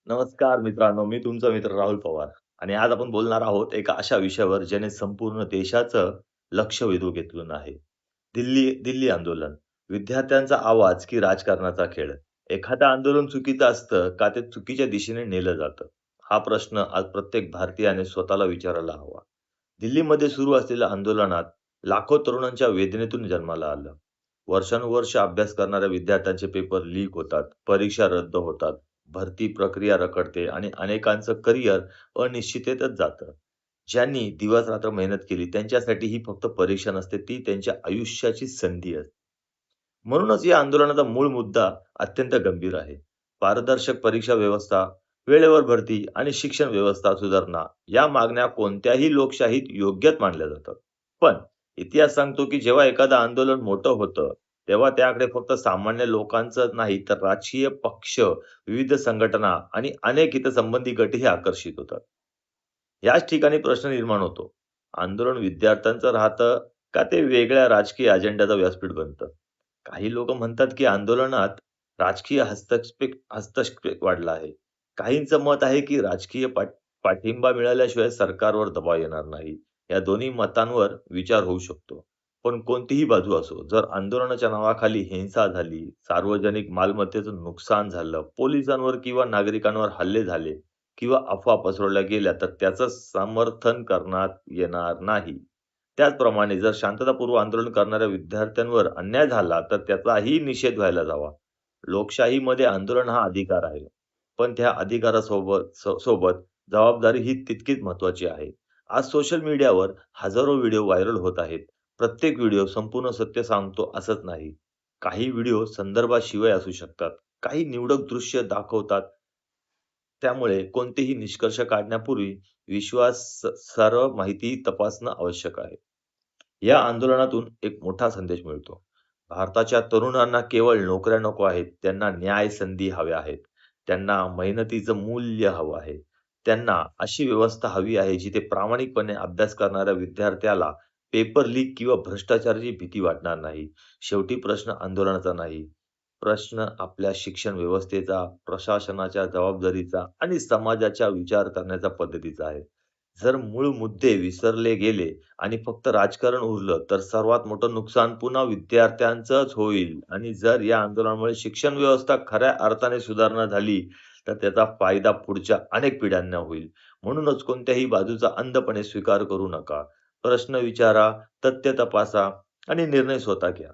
नमस्कार मित्रांनो, मी तुमचा मित्र राहुल पवार आणि आज आपण बोलणार आहोत एका अशा विषयावर ज्याने संपूर्ण देशाचं लक्ष वेधून घेतलं आहे. दिल्ली दिल्ली आंदोलन. विद्यार्थ्यांचा आवाज की राजकारणाचा खेळ? एखादं आंदोलन चुकीचं असतं का ते चुकीच्या दिशेने नेलं जातं? हा प्रश्न आज प्रत्येक भारतीयाने स्वतःला विचारायला हवा. दिल्लीमध्ये सुरू असलेल्या आंदोलनात लाखो तरुणांच्या वेदनेतून जन्माला आलं. वर्षानुवर्ष अभ्यास करणाऱ्या विद्यार्थ्यांचे पेपर लीक होतात, परीक्षा रद्द होतात, भरती प्रक्रिया रखडते आणि अनेकांचं करिअर अनिश्चिततेतच जातं. ज्यांनी दिवस-रात्र मेहनत केली त्यांच्यासाठी ही फक्त परीक्षा नसते, ती त्यांच्या आयुष्याची संधी असते. म्हणूनच या आंदोलनाचा मूळ मुद्दा अत्यंत गंभीर आहे. पारदर्शक परीक्षा व्यवस्था, वेळेवर भरती आणि शिक्षण व्यवस्था सुधारणा या मागण्या कोणत्याही लोकशाहीत योग्यच मानल्या जातात. पण इतिहास सांगतो, की जेव्हा एखादं आंदोलन मोठं होतं, तेव्हा त्याकडे फक्त सामान्य लोकांचं नाही, तर राजकीय पक्ष, विविध संघटना आणि अनेक हितसंबंधी गटही आकर्षित होतात. याच ठिकाणी प्रश्न निर्माण होतो. आंदोलन विद्यार्थ्यांचं राहतं का ते वेगळ्या राजकीय अजेंड्याचं व्यासपीठ बनतं? काही लोकं म्हणतात, की आंदोलनात राजकीय हस्तक्षेप वाढला आहे. काहींचं मत आहे, की राजकीय पाठिंबा मिळाल्याशिवाय सरकारवर दबाव येणार नाही. या दोन्ही मतांवर विचार होऊ शकतो. पण कोणतीही बाजू असो, जर आंदोलनाच्या नावाखाली हिंसा झाली, सार्वजनिक मालमत्तेचं नुकसान झालं, पोलिसांवर किंवा नागरिकांवर हल्ले झाले किंवा अफवा पसरवल्या गेल्या, तर त्याचं समर्थन करण्यात येणार नाही. त्याचप्रमाणे जर शांततापूर्व आंदोलन करणाऱ्या विद्यार्थ्यांवर अन्याय झाला, तर त्याचाही निषेध व्हायला हवा. लोकशाहीमध्ये आंदोलन हा अधिकार आहे. पण त्या अधिकारासोबत जबाबदारी ही तितकीच महत्त्वाची आहे. आज सोशल मीडियावर हजारो व्हिडिओ व्हायरल होत आहेत. प्रत्येक व्हिडिओ संपूर्ण सत्य सांगतो असंच नाही. काही व्हिडिओ संदर्भाशिवाय असू शकतात. काही निवडक दृश्य दाखवतात. त्यामुळे कोणतेही निष्कर्ष काढण्यापूर्वी सर्व माहिती तपासणं आवश्यक आहे. या आंदोलनातून एक मोठा संदेश मिळतो. भारताच्या तरुणांना केवळ नोकऱ्या नको आहेत, त्यांना न्याय संधी हव्या आहेत. त्यांना मेहनतीचं मूल्य हवं आहे. त्यांना अशी व्यवस्था हवी आहे, जिथे प्रामाणिकपणे अभ्यास करणाऱ्या विद्यार्थ्याला पेपर लीक किंवा भ्रष्टाचाराची भीती वाटणार नाही. शेवटी प्रश्न आंदोलनाचा नाही. प्रश्न आपल्या शिक्षण व्यवस्थेचा, प्रशासनाच्या जबाबदारीचा आणि समाजाच्या विचार करण्याच्या पद्धतीचा आहे. जर मूळ मुद्दे विसरले गेले आणि फक्त राजकारण उरलं, तर सर्वात मोठं नुकसान पुन्हा विद्यार्थ्यांचंच होईल आणि जर या आंदोलनामुळे शिक्षण व्यवस्था खऱ्या अर्थाने सुधारणा झाली, तर त्याचा फायदा पुढच्या अनेक पिढ्यांना होईल. म्हणूनच कोणत्याही बाजूचा अंधपणे स्वीकार करू नका. प्रश्न विचारा, तथ्य तपासा आणि निर्णय स्वतः घ्या.